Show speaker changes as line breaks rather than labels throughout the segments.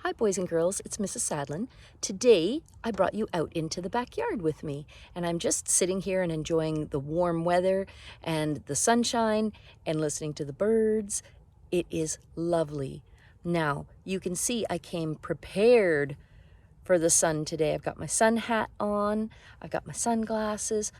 Hi boys and girls, it's Mrs. Sadlin. Today I brought you out into the backyard with me, and I'm just sitting here and enjoying the warm weather and the sunshine and listening to the birds. It is lovely. Now you can see I came prepared for the sun today. I've got my sun hat on, I've got my sunglasses.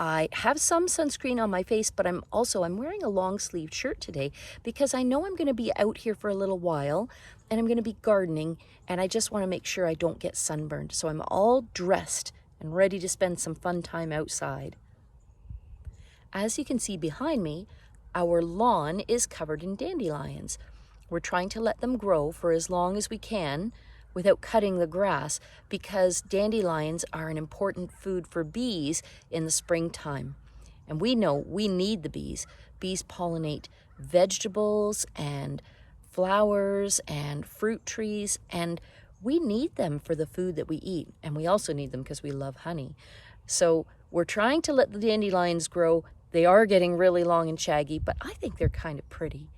I have some sunscreen on my face, but I'm wearing a long sleeved shirt today because I know I'm going to be out here for a little while and I'm going to be gardening, and I just want to make sure I don't get sunburned. So I'm all dressed and ready to spend some fun time outside. As you can see behind me, our lawn is covered in dandelions. We're trying to let them grow for as long as we can without cutting the grass, because dandelions are an important food for bees in the springtime. And we know we need the bees. Bees pollinate vegetables and flowers and fruit trees, and we need them for the food that we eat. And we also need them because we love honey. So we're trying to let the dandelions grow. They are getting really long and shaggy, but I think they're kind of pretty.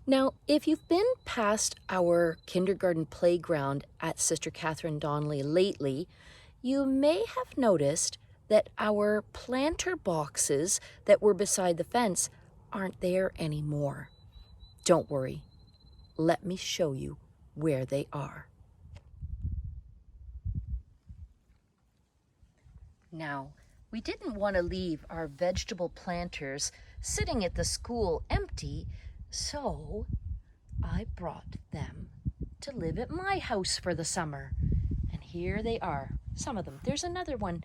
Now, if you've been past our kindergarten playground at Sister Catherine Donnelly lately, you may have noticed that our planter boxes that were beside the fence aren't there anymore. Don't worry. Let me show you where they are. Now, we didn't want to leave our vegetable planters sitting at the school empty, so I brought them to live at my house for the summer. And here they are, some of them. There's another one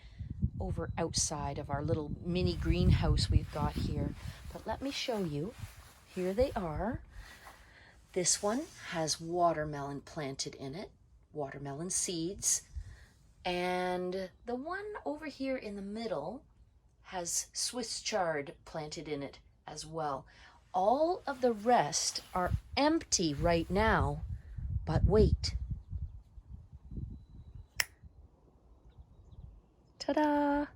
over outside of our little mini greenhouse we've got here. But let me show you. Here they are. This one has watermelon planted in it, watermelon seeds. And the one over here in the middle has Swiss chard planted in it as well. All of the rest are empty right now, but wait. Ta-da!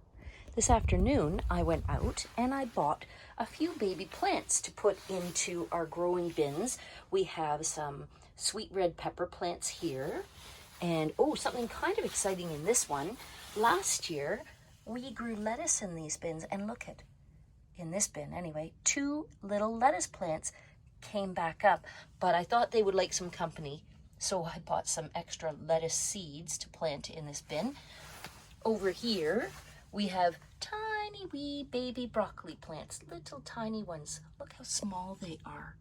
This afternoon, I went out and I bought a few baby plants to put into our growing bins. We have some sweet red pepper plants here. And oh, something kind of exciting in this one. Last year, we grew lettuce in these bins, and look at, in this bin anyway, 2 little lettuce plants came back up, but I thought they would like some company, so I bought some extra lettuce seeds to plant in this bin. Over here, we have tiny wee baby broccoli plants, little tiny ones. Look how small they are.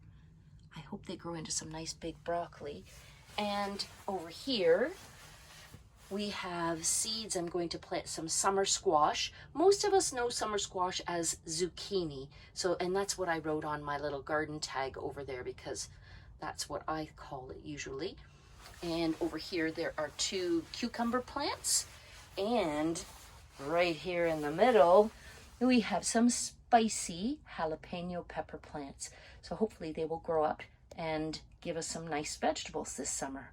I hope they grow into some nice big broccoli. And over here, we have seeds. I'm going to plant some summer squash. Most of us know summer squash as zucchini. And that's what I wrote on my little garden tag over there, because that's what I call it usually. And over here, there are 2 cucumber plants. And right here in the middle, we have some spicy jalapeno pepper plants. So hopefully they will grow up and give us some nice vegetables this summer.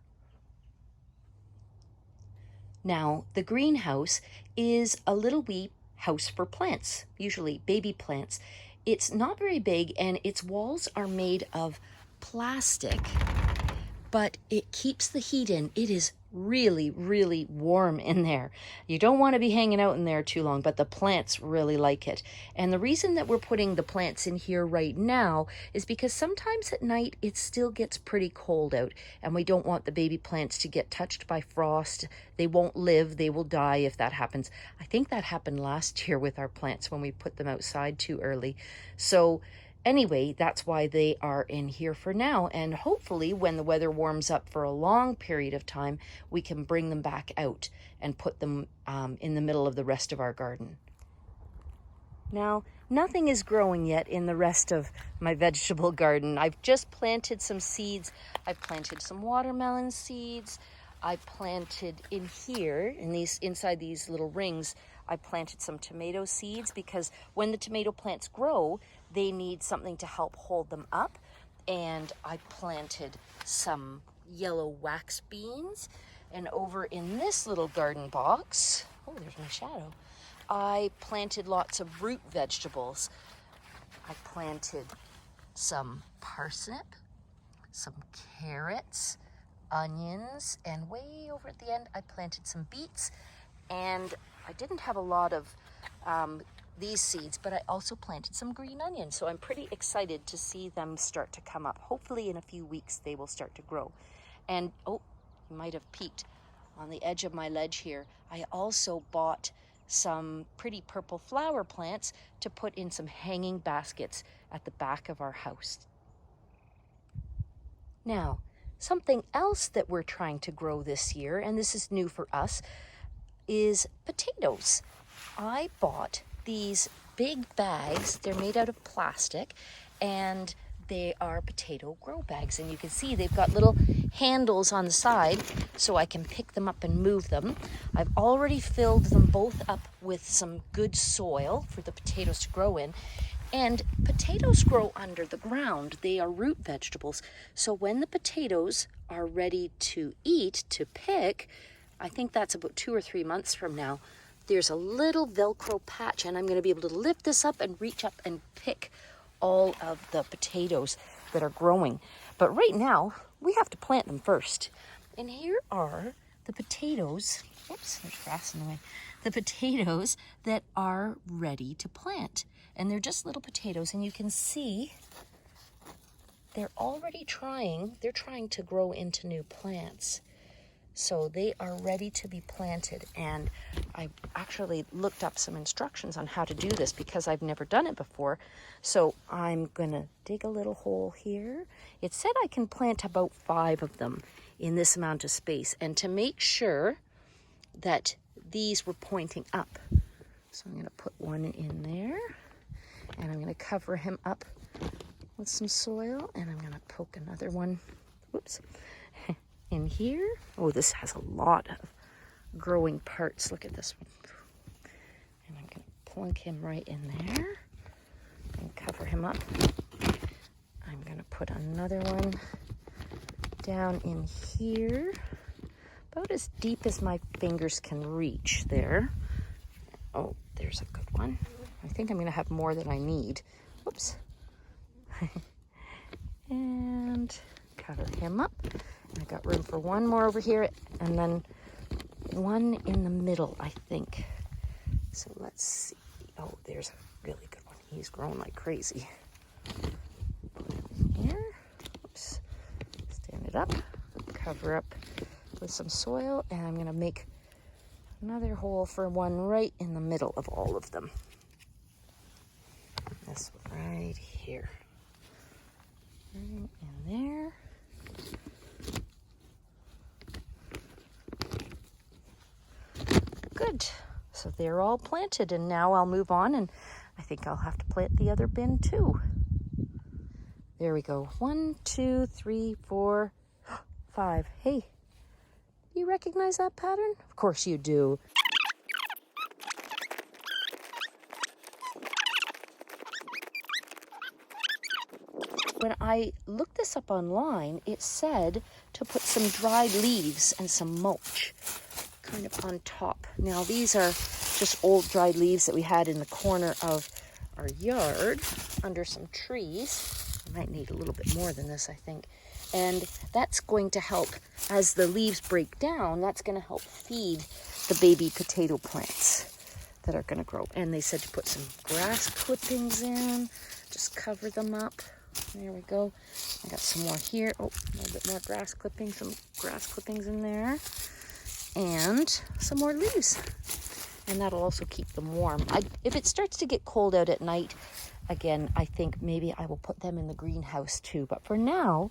Now, the greenhouse is a little wee house for plants, usually baby plants. It's not very big, and its walls are made of plastic, but it keeps the heat in. It is really, really warm in there. You don't want to be hanging out in there too long, but the plants really like it. And the reason that we're putting the plants in here right now is because sometimes at night it still gets pretty cold out, and we don't want the baby plants to get touched by frost. They won't live, they will die if that happens. I think that happened last year with our plants when we put them outside too early. So anyway, that's why they are in here for now, and hopefully when the weather warms up for a long period of time, we can bring them back out and put them in the middle of the rest of our garden. Now, nothing is growing yet in the rest of my vegetable garden. I've just planted some seeds. I've planted some watermelon seeds. I planted in here, inside these little rings, I planted some tomato seeds, because when the tomato plants grow, they need something to help hold them up. And I planted some yellow wax beans. And over in this little garden box, oh, there's my shadow, I planted lots of root vegetables. I planted some parsnip, some carrots, onions, and way over at the end I planted some beets. And I didn't have a lot of these seeds, but I also planted some green onions. So I'm pretty excited to see them start to come up. Hopefully in a few weeks they will start to grow. And oh, you might have peeked on the edge of my ledge here. I also bought some pretty purple flower plants to put in some hanging baskets at the back of our house. Now, something else that we're trying to grow this year, and this is new for us, is potatoes. I bought these big bags. They're made out of plastic, and they are potato grow bags. And you can see they've got little handles on the side so I can pick them up and move them. I've already filled them both up with some good soil for the potatoes to grow in. And potatoes grow under the ground. They are root vegetables. So when the potatoes are ready to eat, to pick, I think that's about 2 or 3 months from now, there's a little Velcro patch, and I'm going to be able to lift this up and reach up and pick all of the potatoes that are growing. But right now, we have to plant them first. And here are the potatoes. Oops, there's grass in the way. The potatoes that are ready to plant. And they're just little potatoes, and you can see they're already trying to grow into new plants. So they are ready to be planted, and I actually looked up some instructions on how to do this because I've never done it before. So I'm gonna dig a little hole here. It said I can plant about 5 of them in this amount of space, and to make sure that these were pointing up. So I'm gonna put one in there, and I'm gonna cover him up with some soil, and I'm gonna poke another one, whoops, in here. Oh, this has a lot of growing parts. Look at this one. And I'm gonna plunk him right in there and cover him up. I'm gonna put another one down in here, about as deep as my fingers can reach there. Oh, there's a good one. I think I'm gonna have more than I need. Whoops. And cover him up. I got room for one more over here, and then one in the middle, I think. So let's see. Oh, there's a really good one. He's grown like crazy. Put it in here. Oops. Stand it up. Cover up with some soil, and I'm going to make another hole for one right in the middle of all of them. This one right here. Right in there. Good. So they're all planted, and now I'll move on, and I think I'll have to plant the other bin too. There we go. 1, 2, 3, 4, 5. Hey, do you recognize that pattern? Of course you do. When I looked this up online, it said to put some dried leaves and some mulch kind of on top. Now these are just old dried leaves that we had in the corner of our yard under some trees. I might need a little bit more than this, I think. And that's going to help, as the leaves break down, that's going to help feed the baby potato plants that are going to grow. And they said to put some grass clippings in, just cover them up. There we go. I got some more here. Oh, a little bit more grass clippings, some grass clippings in there. And some more leaves. And that'll also keep them warm. If it starts to get cold out at night, again, I think maybe I will put them in the greenhouse too. But for now,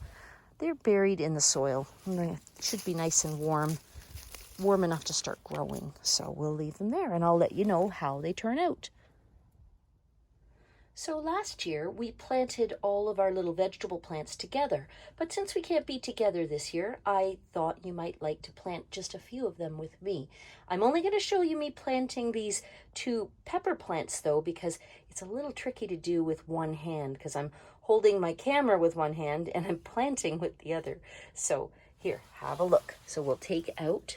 they're buried in the soil. And they should be nice and warm enough to start growing. So we'll leave them there, and I'll let you know how they turn out. So last year, we planted all of our little vegetable plants together, but since we can't be together this year, I thought you might like to plant just a few of them with me. I'm only going to show you me planting these 2 pepper plants though, because it's a little tricky to do with one hand, because I'm holding my camera with one hand and I'm planting with the other. So here, have a look. So we'll take out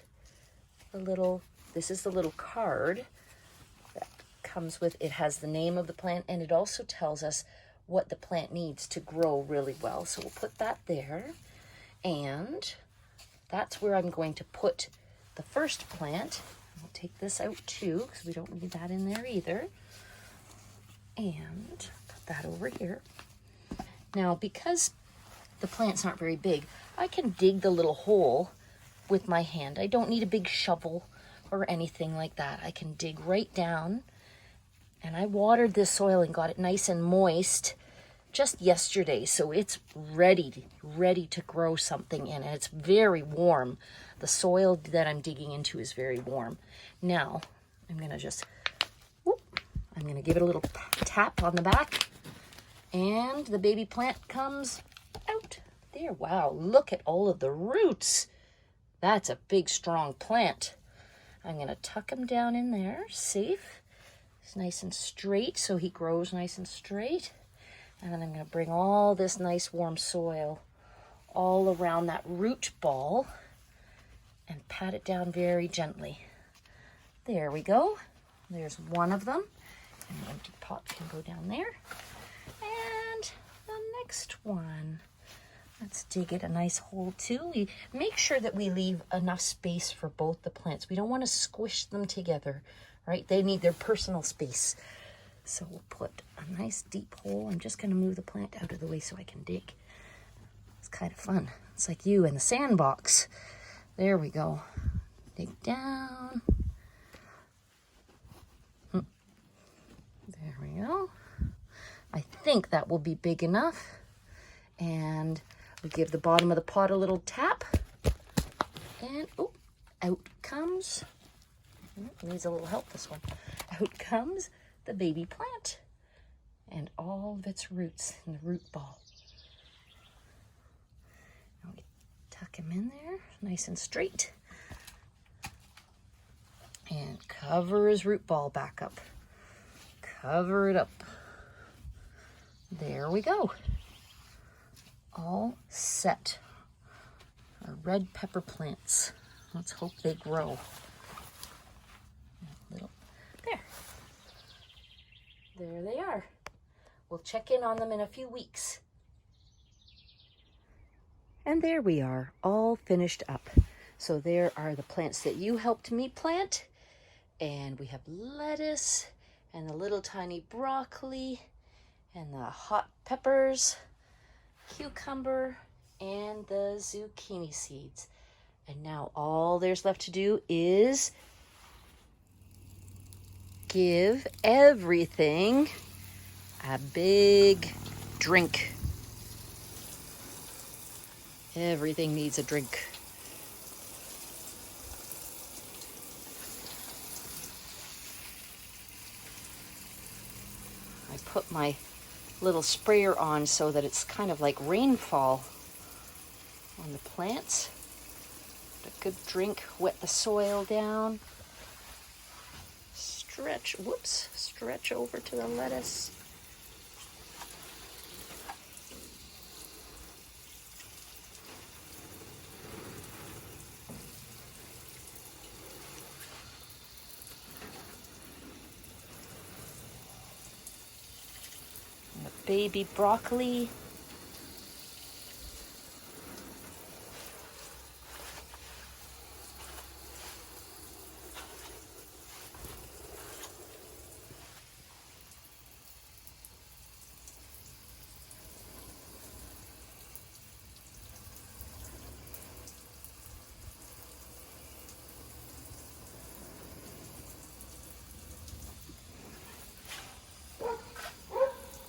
this is the little card comes with, it has the name of the plant, and it also tells us what the plant needs to grow really well. So we'll put that there. And that's where I'm going to put the first plant. I'll take this out too, because we don't need that in there either. And put that over here. Now, because the plants aren't very big, I can dig the little hole with my hand. I don't need a big shovel or anything like that. I can dig right down. And I watered this soil and got it nice and moist just yesterday, so it's ready to grow something in, and it's very warm. The soil that I'm digging into is very warm. Now, I'm going to give it a little tap on the back, and the baby plant comes out. There, wow, look at all of the roots. That's a big, strong plant. I'm going to tuck him down in there, safe. It's nice and straight, so he grows nice and straight. And then I'm going to bring all this nice warm soil all around that root ball and pat it down very gently. There we go. There's one of them. And the empty pot can go down there. And the next one. Let's dig it a nice hole too. We make sure that we leave enough space for both the plants. We don't want to squish them together, right? They need their personal space. So we'll put a nice deep hole. I'm just going to move the plant out of the way so I can dig. It's kind of fun. It's like you in the sandbox. There we go. Dig down. There we go. I think that will be big enough. And we give the bottom of the pot a little tap. And oh, out comes. Needs a little help, this one. Out comes the baby plant and all of its roots in the root ball. Now we tuck him in there nice and straight and cover his root ball back up. Cover it up. There we go. All set. Our red pepper plants. Let's hope they grow. There they are. We'll check in on them in a few weeks. And there we are, all finished up. So there are the plants that you helped me plant. And we have lettuce and the little tiny broccoli and the hot peppers, cucumber, and the zucchini seeds. And now all there's left to do is give everything a big drink. Everything needs a drink. I put my little sprayer on so that it's kind of like rainfall on the plants. A good drink, wet the soil down. Stretch over to the lettuce. And the baby broccoli.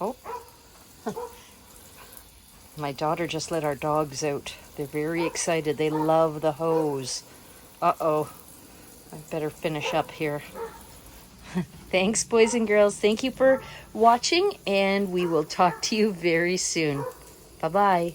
Oh, my daughter just let our dogs out. They're very excited. They love the hose. Uh-oh, I better finish up here. Thanks, boys and girls. Thank you for watching, and we will talk to you very soon. Bye-bye.